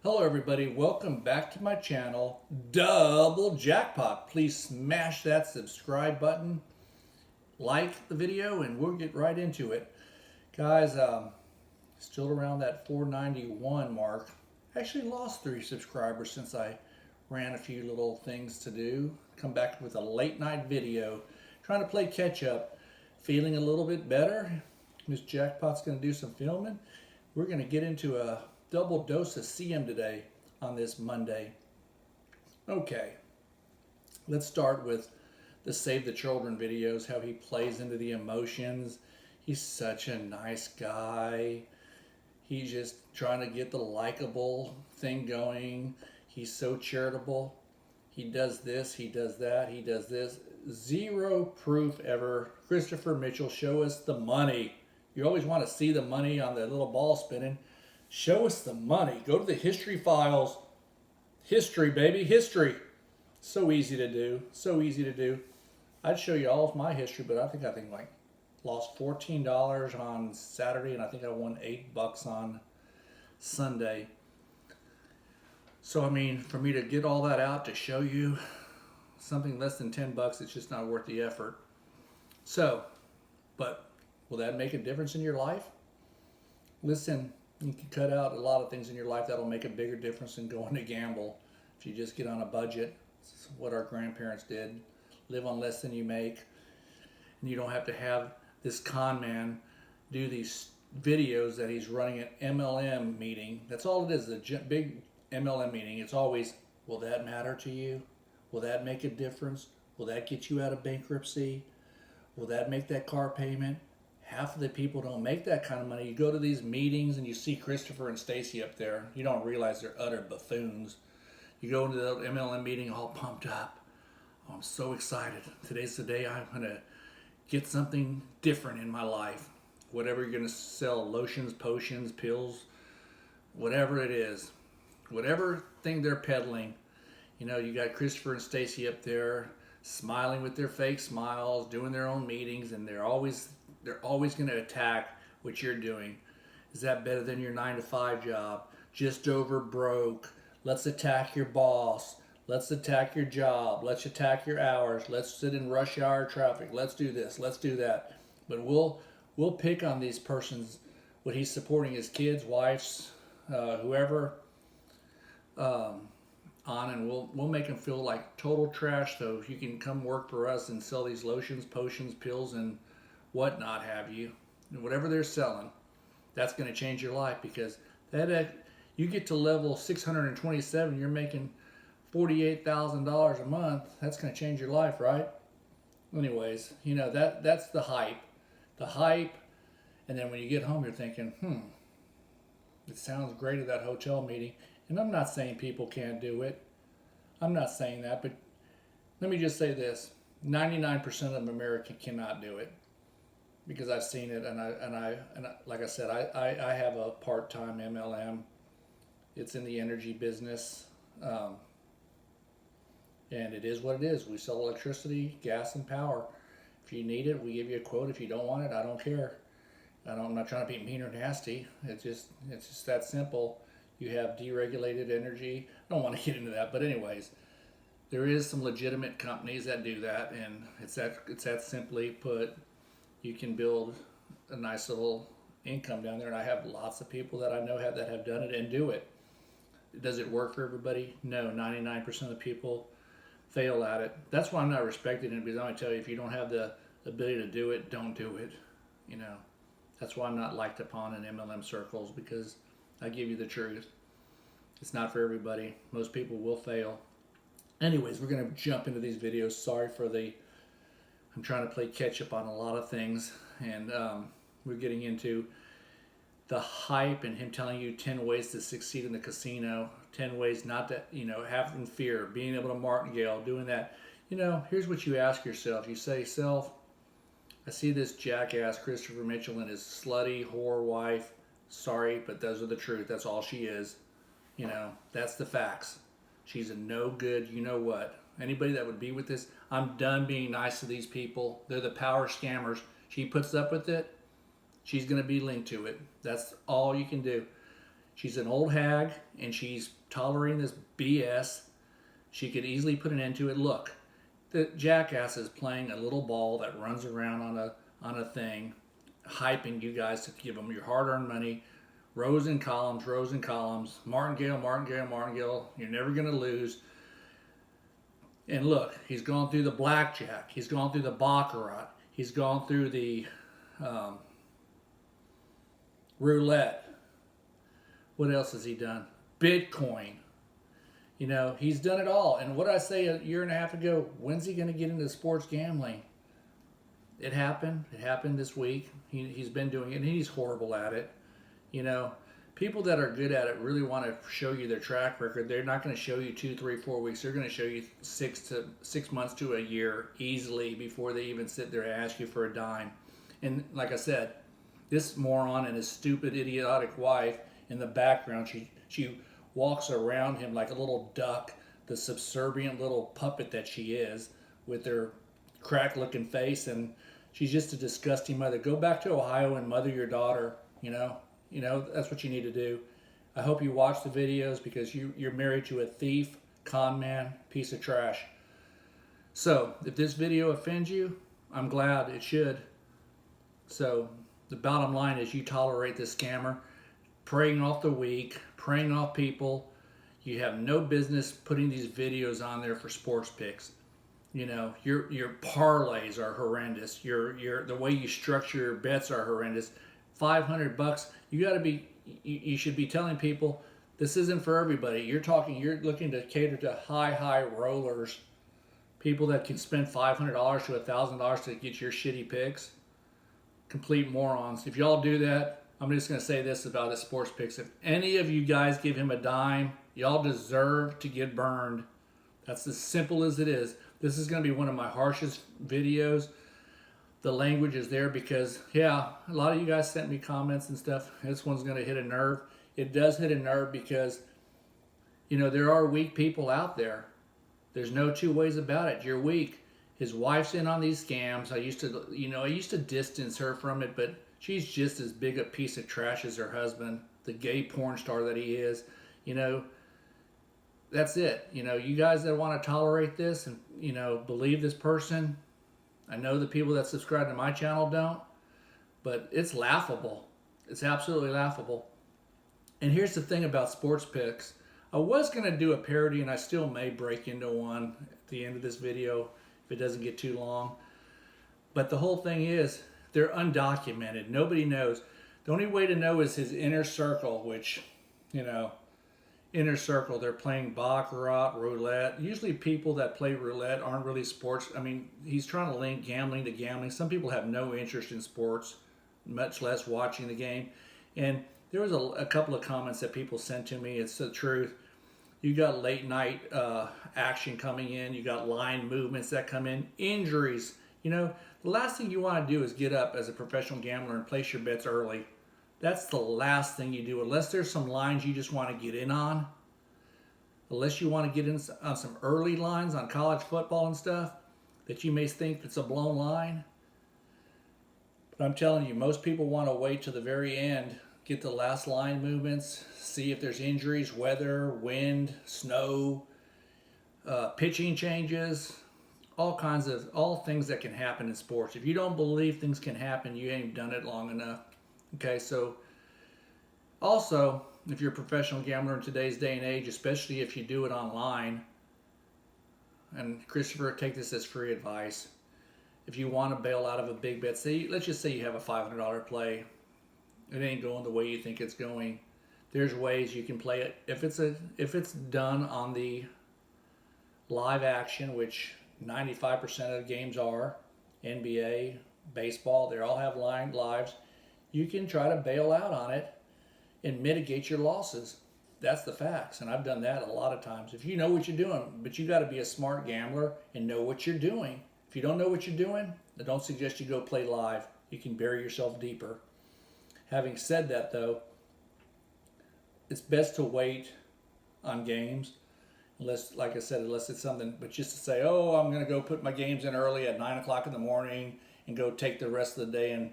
Hello everybody, welcome back to my channel, Double Jackpot. Please smash that subscribe button, like the video, and we'll get right into it. Guys, still around that 491 mark. Actually lost 3 subscribers since I ran a few little things to do. Come back with a late night video, trying to play catch up. Feeling a little bit better. Miss Jackpot's going to do some filming. We're going to get into a double dose of CM today on this Monday. Okay, let's start with the Save the Children videos, how he plays into the emotions. He's such a nice guy. He's just trying to get the likable thing going. He's so charitable. He does this, he does that, he does this. Zero proof ever. Christopher Mitchell, show us the money. You always want to see the money on the little ball spinning. Show us the money. Go to the history files. History, baby, history. So easy to do. So easy to do. I'd show you all of my history, but I think like lost $14 on Saturday, and I think I won $8 on Sunday. So I mean, for me to get all that out to show you something less than $10, it's just not worth the effort. So, but will that make a difference in your life? Listen, you can cut out a lot of things in your life that'll make a bigger difference than going to gamble. If you just get on a budget, it's what our grandparents did. Live on less than you make. And you don't have to have this con man do these videos that he's running an MLM meeting. That's all it is, a big MLM meeting. It's always, will that matter to you? Will that make a difference? Will that get you out of bankruptcy? Will that make that car payment? Half of the people don't make that kind of money. You go to these meetings and you see Christopher and Stacy up there. You don't realize they're utter buffoons. You go into the MLM meeting all pumped up. Oh, I'm so excited. Today's the day I'm going to get something different in my life. Whatever you're going to sell, lotions, potions, pills, whatever it is. Whatever thing they're peddling. You know, you got Christopher and Stacy up there smiling with their fake smiles, doing their own meetings, and they're always going to attack what you're doing. Is that better than your 9-to-5 job? Just over broke. Let's attack your boss. Let's attack your job. Let's attack your hours. Let's sit in rush hour traffic. Let's do this. Let's do that. But we'll pick on these persons, what he's supporting, his kids, wives, whoever, on, and we'll make them feel like total trash. So you can come work for us and sell these lotions, potions, pills, and whatnot have you. And whatever they're selling, that's going to change your life, because that you get to level 627, you're making $48,000 a month. That's going to change your life, right? Anyways, you know, that's the hype. The hype, and then when you get home, you're thinking, it sounds great at that hotel meeting. And I'm not saying people can't do it. I'm not saying that, but let me just say this. 99% of America cannot do it, because I've seen it, and like I said, I have a part-time MLM. It's in the energy business, and it is what it is. We sell electricity, gas, and power. If you need it, we give you a quote. If you don't want it, I don't care. I'm not trying to be mean or nasty. It's just that simple. You have deregulated energy. I don't want to get into that, but anyways, there is some legitimate companies that do that, and it's that simply put. You can build a nice little income down there, and I have lots of people that I know that have done it and do it. Does it work for everybody? No. 99% of the people fail at it. That's why I'm not respecting it, because I'm going to tell you, if you don't have the ability to do it, don't do it. You know, that's why I'm not liked upon in MLM circles, because I give you the truth. It's not for everybody. Most people will fail. Anyways, we're going to jump into these videos. Sorry for I'm trying to play catch up on a lot of things, and we're getting into the hype and him telling you 10 ways to succeed in the casino, 10 ways not to, having fear, being able to martingale, doing that. Here's what you ask yourself. You say, self, I see this jackass Christopher Mitchell and his slutty whore wife. Sorry, but those are the truth. That's all she is. That's the facts. She's a no good, you know what. Anybody that would be with this, I'm done being nice to these people. They're the power scammers. She puts up with it, she's going to be linked to it. That's all you can do. She's an old hag, and she's tolerating this BS. She could easily put an end to it. Look, the jackass is playing a little ball that runs around on a thing, hyping you guys to give them your hard-earned money. Rows and columns, rows and columns. Martingale, Martingale, Martingale. You're never going to lose. And look, he's gone through the blackjack. He's gone through the baccarat. He's gone through the roulette. What else has he done? Bitcoin. You know, he's done it all. And what did I say a year and a half ago? When's he going to get into sports gambling? It happened. It happened this week. He's been doing it, and he's horrible at it. You know, people that are good at it really want to show you their track record. They're not going to show you 2, 3, 4 weeks. They're going to show you 6 months to a year easily before they even sit there and ask you for a dime. And like I said, this moron and his stupid, idiotic wife in the background, she walks around him like a little duck, the subservient little puppet that she is, with her crack-looking face, and she's just a disgusting mother. Go back to Ohio and mother your daughter, you know. You know, that's what you need to do. I hope you watch the videos, because you're married to a thief, con man, piece of trash. So, if this video offends you, I'm glad. It should. So, the bottom line is you tolerate this scammer, preying off the weak, preying off people. You have no business putting these videos on there for sports picks. You know, your parlays are horrendous. The way you structure your bets are horrendous. $500, you should be telling people this isn't for everybody. You're looking to cater to high rollers, people that can spend $500 to $1,000 to get your shitty picks. Complete morons. If y'all do that, I'm just going to say this about the sports picks. If any of you guys give him a dime, y'all deserve to get burned. That's as simple as it is. This is going to be one of my harshest videos. The language is there because, yeah, a lot of you guys sent me comments and stuff. This one's going to hit a nerve. It does hit a nerve because, you know, there are weak people out there. There's no two ways about it. You're weak. His wife's in on these scams. I used to distance her from it, but she's just as big a piece of trash as her husband, the gay porn star that he is. You know, that's it. You know, you guys that want to tolerate this and, you know, believe this person, I know the people that subscribe to my channel don't, but it's laughable. It's absolutely laughable. And here's the thing about sports picks. I was going to do a parody, and I still may break into one at the end of this video if it doesn't get too long. But the whole thing is, they're undocumented. Nobody knows. The only way to know is his inner circle, which, you know, inner circle, they're playing baccarat, roulette. Usually people that play roulette aren't really sports. I mean, he's trying to link gambling to gambling. Some people have no interest in sports, much less watching the game. And there was a couple of comments that people sent to me. It's the truth. You got late night action coming in. You got line movements that come in. Injuries. You know, the last thing you want to do is get up as a professional gambler and place your bets early. That's the last thing you do, unless there's some lines you just want to get in on. Unless you want to get in on some early lines on college football and stuff that you may think it's a blown line. But I'm telling you, most people want to wait to the very end, get the last line movements, see if there's injuries, weather, wind, snow, pitching changes, all things that can happen in sports. If you don't believe things can happen, you ain't done it long enough. Okay, so also, if you're a professional gambler in today's day and age, especially if you do it online, and Christopher, take this as free advice. If you want to bail out of a big bet, let's just say you have a $500 play, it ain't going the way you think it's going. There's ways you can play it. If it's done on the live action, which 95% of the games are, NBA, baseball, they all have lives. You can try to bail out on it and mitigate your losses. That's the facts, and I've done that a lot of times. If you know what you're doing, but you got to be a smart gambler and know what you're doing. If you don't know what you're doing, I don't suggest you go play live. You can bury yourself deeper. Having said that, though, it's best to wait on games, unless, like I said, unless it's something, but just to say, oh, I'm going to go put my games in early at 9 o'clock in the morning and go take the rest of the day and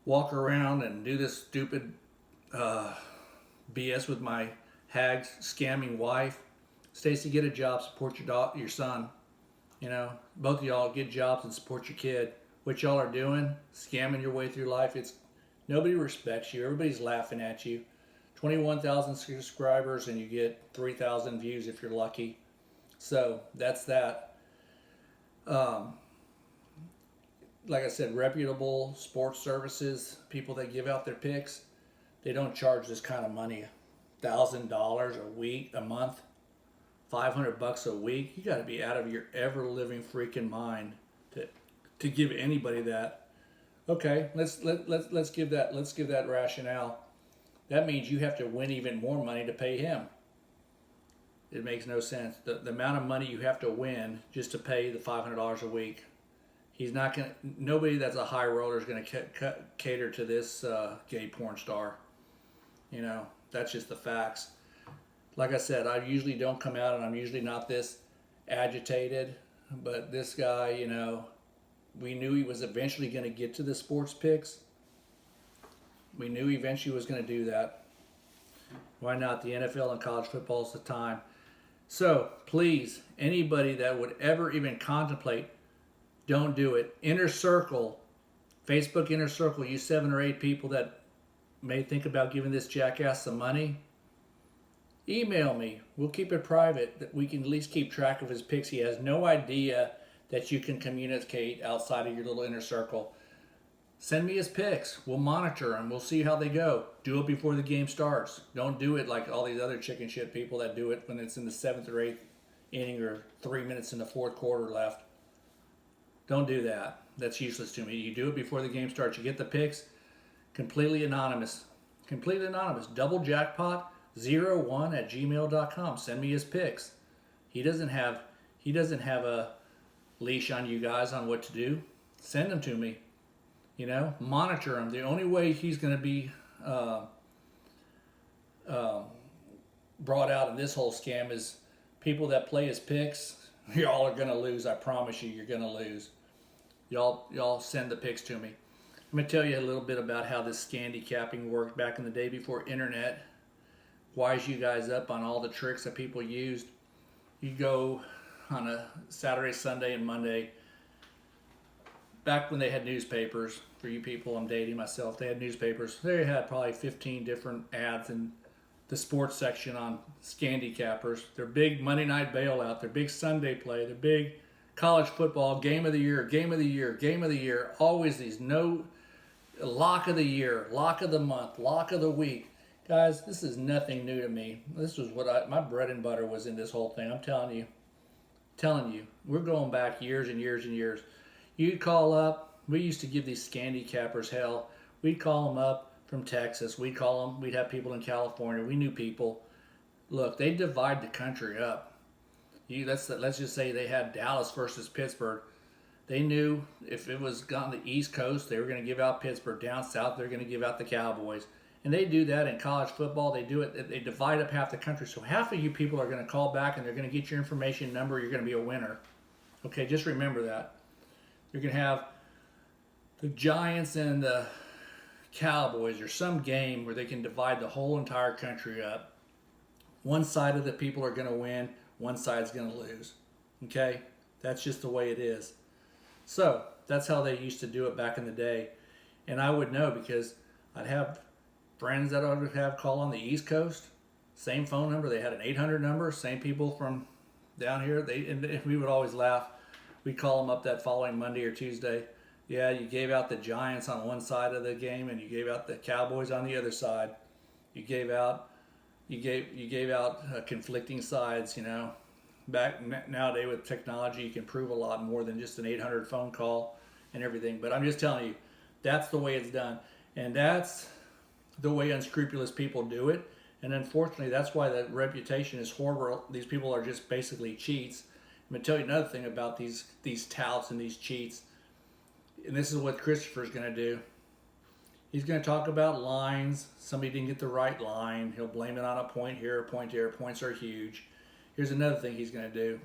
walk around and do this stupid BS with my hag scamming wife. Stacy, get a job, support your son. You know, both of y'all get jobs and support your kid. What y'all are doing, scamming your way through life, nobody respects you. Everybody's laughing at you. 21,000 subscribers and you get 3,000 views if you're lucky. So that's that. Like I said, reputable sports services, people that give out their picks, they don't charge this kind of money. $1,000 a week, a month, $500 a week. You got to be out of your ever living freaking mind to give anybody that. Okay, let's give that rationale. That means you have to win even more money to pay him. It makes no sense. The amount of money you have to win just to pay the $500 a week. He's not gonna. Nobody that's a high roller is gonna cater to this gay porn star. You know, that's just the facts. Like I said, I usually don't come out and I'm usually not this agitated. But this guy, you know, we knew he was eventually going to get to the sports picks. We knew eventually he was going to do that. Why not? The NFL and college football is the time. So please, anybody that would ever even contemplate, don't do it. Inner Circle, Facebook Inner Circle, you 7 or 8 people that may think about giving this jackass some money, email me. We'll keep it private. That we can at least keep track of his picks. He has no idea that you can communicate outside of your little inner circle. Send me his picks. We'll monitor them. We'll see how they go. Do it before the game starts. Don't do it like all these other chicken shit people that do it when it's in the 7th or 8th inning or 3 minutes in the 4th quarter left. Don't do that. That's useless to me. You do it before the game starts. You get the picks. Completely anonymous. Completely anonymous. DoubleJackpot01@gmail.com. Send me his picks. He doesn't have a leash on you guys on what to do. Send them to me. You know, monitor him. The only way he's going to be brought out in this whole scam is people that play his picks. Y'all are going to lose. I promise you, you're going to lose. Y'all send the picks to me. I'm going to tell you a little bit about how this scandicapping worked back in the day before internet. Wise you guys up on all the tricks that people used. You go on a Saturday, Sunday, and Monday. Back when they had newspapers, for you people, I'm dating myself, they had newspapers. They had probably 15 different ads in the sports section on scandicappers. Their big Monday night bailout, their big Sunday play, their big college football, game of the year, game of the year, game of the year. Always these lock of the year, lock of the month, lock of the week. Guys, this is nothing new to me. This was what my bread and butter was in this whole thing. I'm telling you, we're going back years and years and years. You'd call up. We used to give these scandicappers hell. We'd call them up from Texas. We'd have people in California. We knew people. Look, they divide the country up. Let's just say they had Dallas versus Pittsburgh. They knew if it was on the East Coast, they were going to give out Pittsburgh. Down South, they're going to give out the Cowboys. And they do that in college football. They do it. They divide up half the country. So half of you people are going to call back and they're going to get your information number. You're going to be a winner. Okay, just remember that. You're going to have the Giants and the Cowboys or some game where they can divide the whole entire country up. One side of the people are going to win. One side's going to lose. Okay? That's just the way it is. So that's how they used to do it back in the day. And I would know because I'd have friends that I would have call on the East Coast. Same phone number. They had an 800 number. Same people from down here. And we would always laugh. We'd call them up that following Monday or Tuesday. Yeah, you gave out the Giants on one side of the game and you gave out the Cowboys on the other side. You gave out conflicting sides, you know. Nowadays with technology, you can prove a lot more than just an 800 phone call and everything. But I'm just telling you, that's the way it's done. And that's the way unscrupulous people do it. And unfortunately, that's why the reputation is horrible. These people are just basically cheats. I'm going to tell you another thing about these touts and these cheats. And this is what Christopher's going to do. He's going to talk about lines. Somebody didn't get the right line. He'll blame it on a point here, a point here. Points are huge. Here's another thing he's going to do.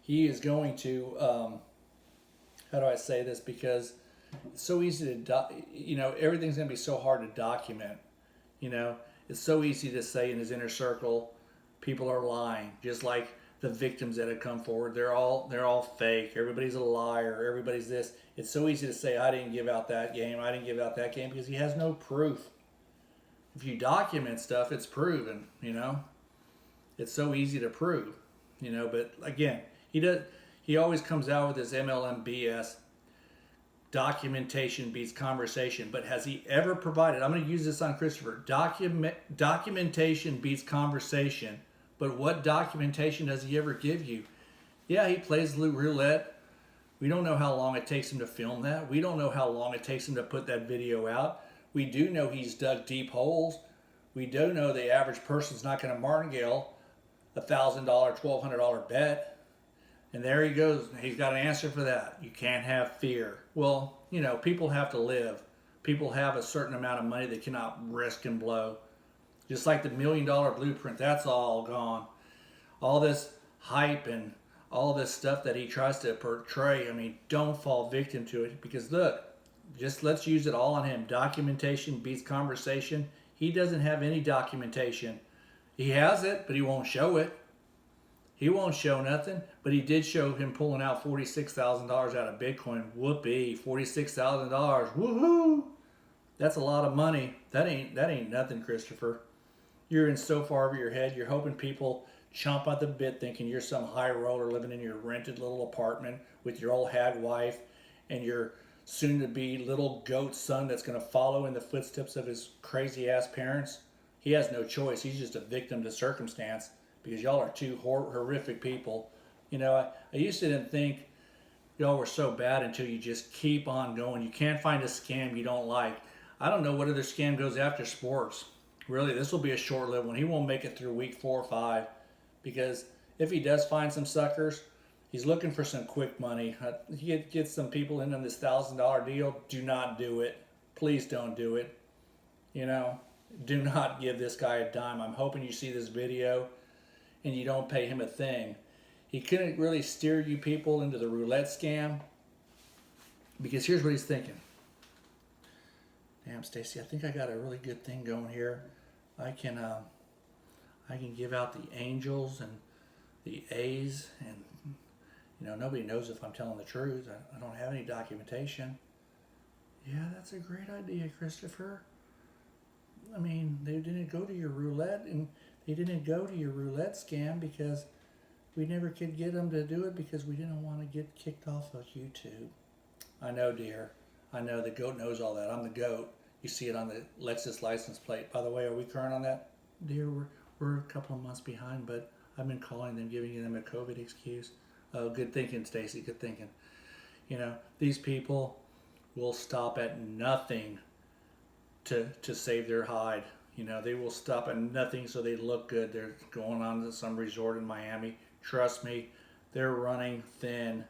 He is going to, how do I say this? Because it's so easy to, everything's going to be so hard to document. You know, it's so easy to say in his inner circle, people are lying, just like the victims that have come forward. They're all fake. Everybody's a liar. Everybody's this. It's so easy to say, I didn't give out that game. I didn't give out that game, because he has no proof. If you document stuff, it's proven. You know, it's so easy to prove. You know, but again, He always comes out with his MLM BS. Documentation beats conversation. But has he ever provided? I'm going to use this on Christopher. Documentation beats conversation. But what documentation does he ever give you? Yeah, he plays roulette. We don't know how long it takes him to film that. We don't know how long it takes him to put that video out. We do know he's dug deep holes. We do know the average person's not going to martingale a $1,000, $1,200 bet. And there he goes. He's got an answer for that. You can't have fear. Well, you know, people have to live. People have a certain amount of money they cannot risk and blow. Just like the $1 million blueprint, that's all gone. All this hype and all this stuff that he tries to portray, I mean, don't fall victim to it. Because look, just let's use it all on him. Documentation beats conversation. He doesn't have any documentation. He has it, but he won't show it. He won't show nothing, but he did show him pulling out $46,000 out of Bitcoin. Whoopee, $46,000. Woohoo! That's a lot of money. That ain't nothing, Christopher. You're in so far over your head. You're hoping people chomp at the bit thinking you're some high roller living in your rented little apartment with your old hag wife and your soon-to-be little goat son that's going to follow in the footsteps of his crazy-ass parents. He has no choice. He's just a victim to circumstance. Because y'all are two horrific people. You know, I used to didn't think y'all were so bad until you just keep on going. You can't find a scam you don't like. I don't know what other scam goes after sports. Really, this will be a short-lived one. He won't make it through week 4 or 5. Because if he does find some suckers, he's looking for some quick money. He gets some people in on this $1,000 deal. Do not do it. Please don't do it. You know, do not give this guy a dime. I'm hoping you see this video and you don't pay him a thing. He couldn't really steer you people into the roulette scam, because here's what he's thinking. Damn, Stacy, I think I got a really good thing going here. I can give out the angels and the A's, and you know, nobody knows if I'm telling the truth. I don't have any documentation. Yeah, that's a great idea, Christopher. I mean, they didn't go to your roulette, and they didn't go to your roulette scam because we never could get them to do it because we didn't want to get kicked off of YouTube. I know, dear. I know the goat knows all that. I'm the goat. You see it on the Lexus license plate. By the way, are we current on that? Dear, we're a couple of months behind, but I've been calling them, giving them a COVID excuse. Oh, good thinking, Stacy. Good thinking. You know, these people will stop at nothing to save their hide. You know, they will stop at nothing so they look good. They're going on to some resort in Miami. Trust me, they're running thin.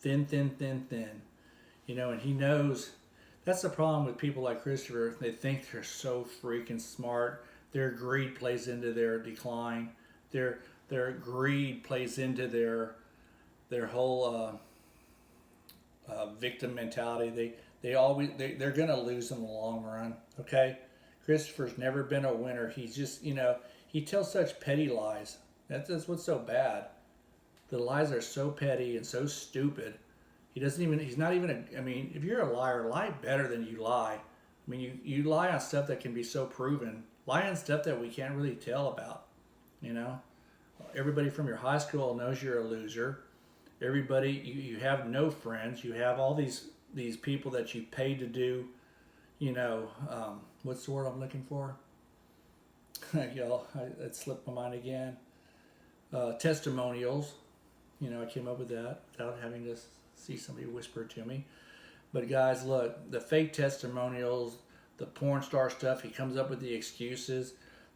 Thin. You know, and he knows. That's the problem with people like Christopher. They think they're so freaking smart. Their greed plays into their decline. Their greed plays into their whole victim mentality. They're gonna lose in the long run. Okay. Christopher's never been a winner. He's just, you know, he tells such petty lies. That's what's so bad. The lies are so petty and so stupid. He's not even I mean, if you're a liar, lie better than you lie. I mean, you lie on stuff that can be so proven. Lie on stuff that we can't really tell about, you know. Everybody from your high school knows you're a loser. Everybody, you have no friends. You have all these people that you paid to do, you know, what's the word I'm looking for? Y'all, it slipped my mind again. Testimonials. You know, I came up with that without having to see somebody whisper to me. But guys, look, the fake testimonials, the porn star stuff, he comes up with the excuses.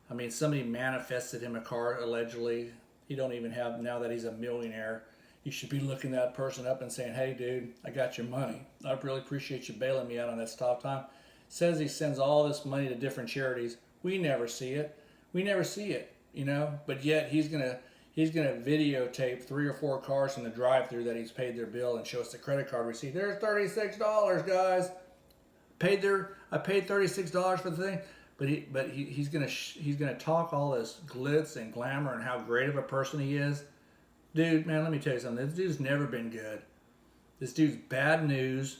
I mean, somebody manifested him a car, allegedly. He don't even have, now that he's a millionaire, you should be looking that person up and saying, hey, dude, I got your money. I really appreciate you bailing me out on that stop time. Says he sends all this money to different charities. We never see it. You know, but yet he's gonna videotape 3 or 4 cars in the drive-thru that he's paid their bill and show us the credit card receipt. There's $36, guys. I paid $36 for the thing. He's gonna talk all this glitz and glamour and how great of a person he is. Dude, man, let me tell you something. This dude's never been good. This dude's bad news.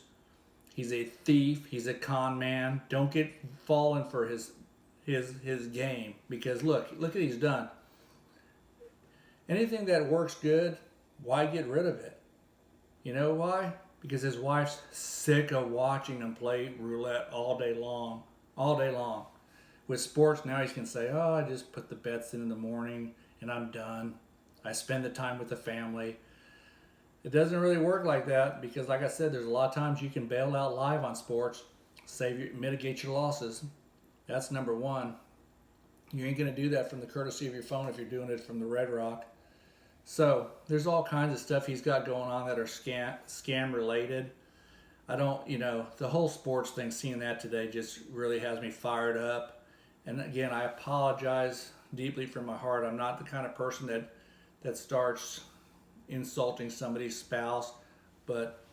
He's a thief. He's a con man. Don't get fallen for his game, because look what he's done. Anything that works good, why get rid of it? You know why? Because his wife's sick of watching him play roulette all day long. All day long. With sports now, he can say, oh, I just put the bets in the morning and I'm done. I spend the time with the family. It doesn't really work like that, because like I said, there's a lot of times you can bail out live on sports, mitigate your losses. That's number one. You ain't going to do that from the courtesy of your phone if you're doing it from the Red Rock. So there's all kinds of stuff he's got going on that are scam related. I don't, the whole sports thing, seeing that today just really has me fired up. And again, I apologize deeply from my heart. I'm not the kind of person that starts insulting somebody's spouse. But,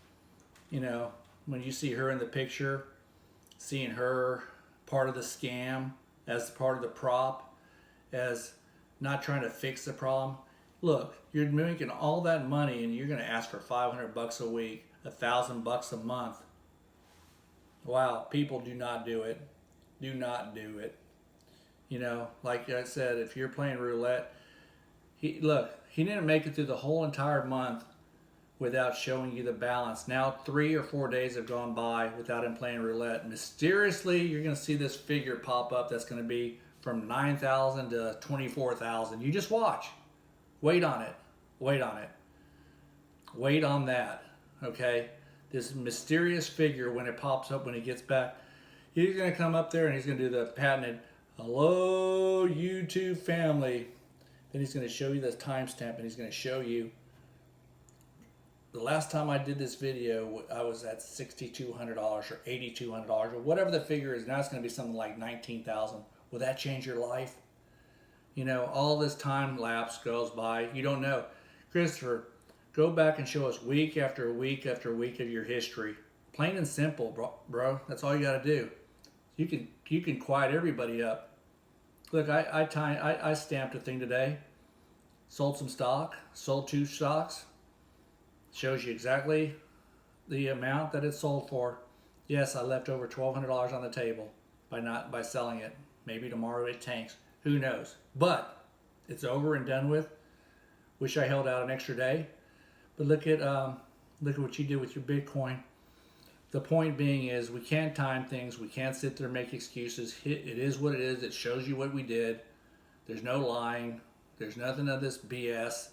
when you see her in the picture, seeing her part of the scam, as part of the prop, as not trying to fix the problem. Look, you're making all that money and you're going to ask for $500 a week, $1,000 a month. Wow, people do not do it. Do not do it. Like I said, if you're playing roulette, he didn't make it through the whole entire month without showing you the balance. Now 3 or 4 days have gone by without him playing roulette. Mysteriously, you're going to see this figure pop up that's going to be from 9,000 to 24,000. You just watch. Wait on it. Wait on it. Wait on that. Okay? This mysterious figure, when it pops up, when he gets back, he's going to come up there and he's going to do the patented, hello, YouTube family. Then he's going to show you the timestamp, and he's going to show you the last time I did this video, I was at $6,200 or $8,200 or whatever the figure is. Now it's going to be something like 19,000. Will that change your life? All this time lapse goes by. You don't know. Christopher, go back and show us week after week after week of your history. Plain and simple, bro. That's all you got to do. You can quiet everybody up. Look, I stamped a thing today. Sold some stock. Sold 2 stocks. Shows you exactly the amount that it sold for. Yes, I left over $1,200 on the table by selling it. Maybe tomorrow it tanks. Who knows? But it's over and done with. Wish I held out an extra day. But look at what you did with your Bitcoin. The point being is, we can't time things. We can't sit there and make excuses. It is what it is. It shows you what we did. There's no lying. There's nothing of this BS.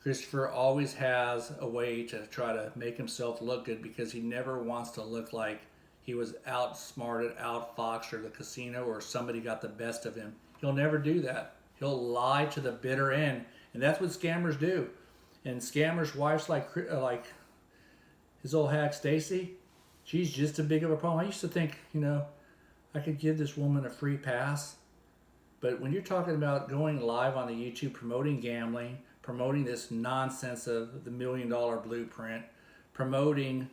Christopher always has a way to try to make himself look good, because he never wants to look like he was outsmarted, outfoxed, or the casino or somebody got the best of him. He'll never do that. He'll lie to the bitter end, and that's what scammers do. And scammers' wives, like his old hack Stacy, she's just as big of a problem. I used to think, I could give this woman a free pass. But when you're talking about going live on the YouTube, promoting gambling, promoting this nonsense of the $1 Million Blueprint, promoting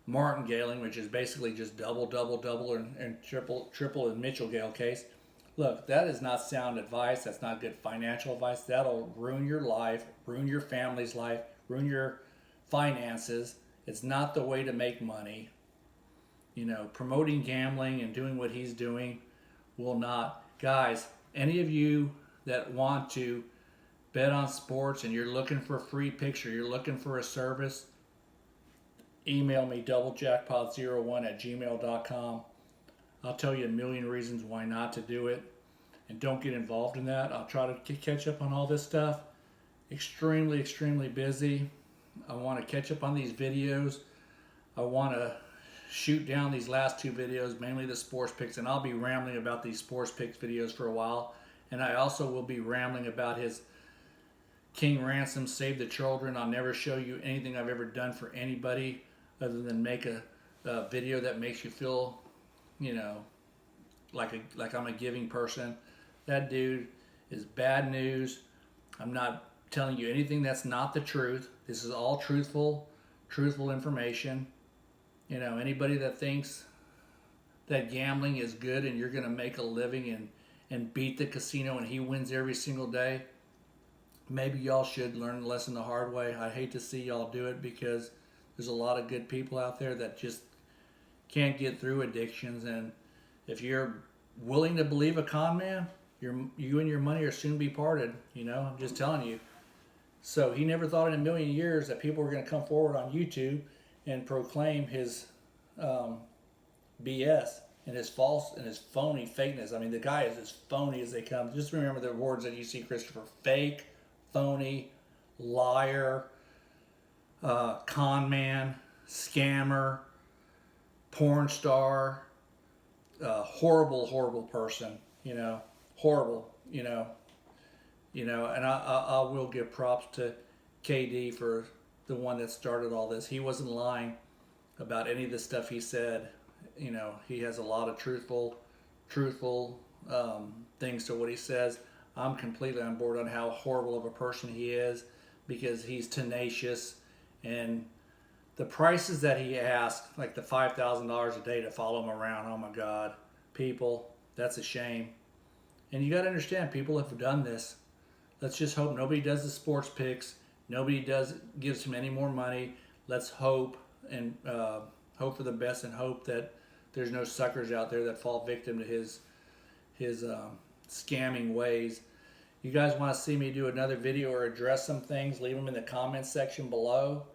martingaling, which is basically just double, and triple in Mitchell Gale case. Look, that is not sound advice. That's not good financial advice. That'll ruin your life, ruin your family's life, ruin your finances. It's not the way to make money. Promoting gambling and doing what he's doing will not. Guys, any of you that want to bet on sports and you're looking for a free picture, you're looking for a service, email me doublejackpot01@gmail.com. I'll tell you a million reasons why not to do it, and don't get involved in that. I'll try to catch up on all this stuff. Extremely busy. I want to catch up on these videos. I want to shoot down these last 2 videos, mainly the sports picks, and I'll be rambling about these sports picks videos for a while. And I also will be rambling about his King Ransom Save the Children. I'll never show you anything I've ever done for anybody other than make a video that makes you feel, like I'm a giving person. That dude is bad news. I'm not telling you anything that's not the truth. This is all truthful information. Anybody that thinks that gambling is good and you're going to make a living and beat the casino and he wins every single day, maybe y'all should learn the lesson the hard way. I hate to see y'all do it because there's a lot of good people out there that just can't get through addictions. And if you're willing to believe a con man, you and your money are soon be parted. You know, I'm just telling you. So he never thought in a million years that people were going to come forward on YouTube and proclaim his BS and his false and his phony fakeness. I mean, the guy is as phony as they come. Just remember the words that you see, Christopher: fake, phony, liar, con man, scammer, porn star, horrible, horrible person. You know, horrible. And I will give props to KD for the one that started all this. He wasn't lying about any of the stuff he said. You know, he has a lot of truthful things to what he says. I'm completely on board on how horrible of a person he is because he's tenacious, and the prices that he asks, like the $5,000 a day to follow him around. Oh my God, people, that's a shame. And you got to understand, people have done this. Let's just hope nobody does the sports picks. Nobody gives him any more money. Let's hope and hope for the best and hope that there's no suckers out there that fall victim to his scamming ways. You guys want to see me do another video or address some things, leave them in the comments section below.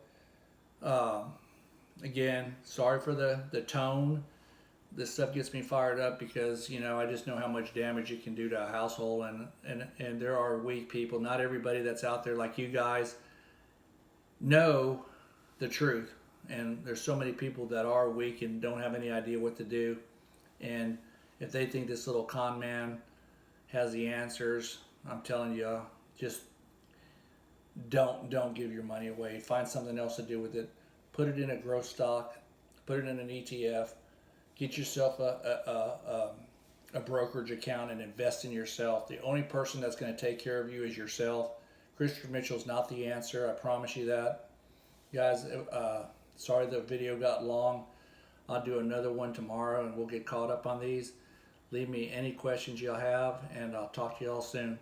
Again, sorry for the tone. This stuff gets me fired up because, you know, I just know how much damage it can do to a household, and there are weak people. Not everybody that's out there like you guys know the truth. And there's so many people that are weak and don't have any idea what to do. And if they think this little con man has the answers, I'm telling you, just don't give your money away. Find something else to do with it. Put it in a growth stock. Put it in an ETF. Get yourself a brokerage account and invest in yourself. The only person that's going to take care of you is yourself. Christopher Mitchell's not the answer. I promise you that. Guys, sorry the video got long. I'll do another one tomorrow and we'll get caught up on these. Leave me any questions y'all have and I'll talk to y'all soon.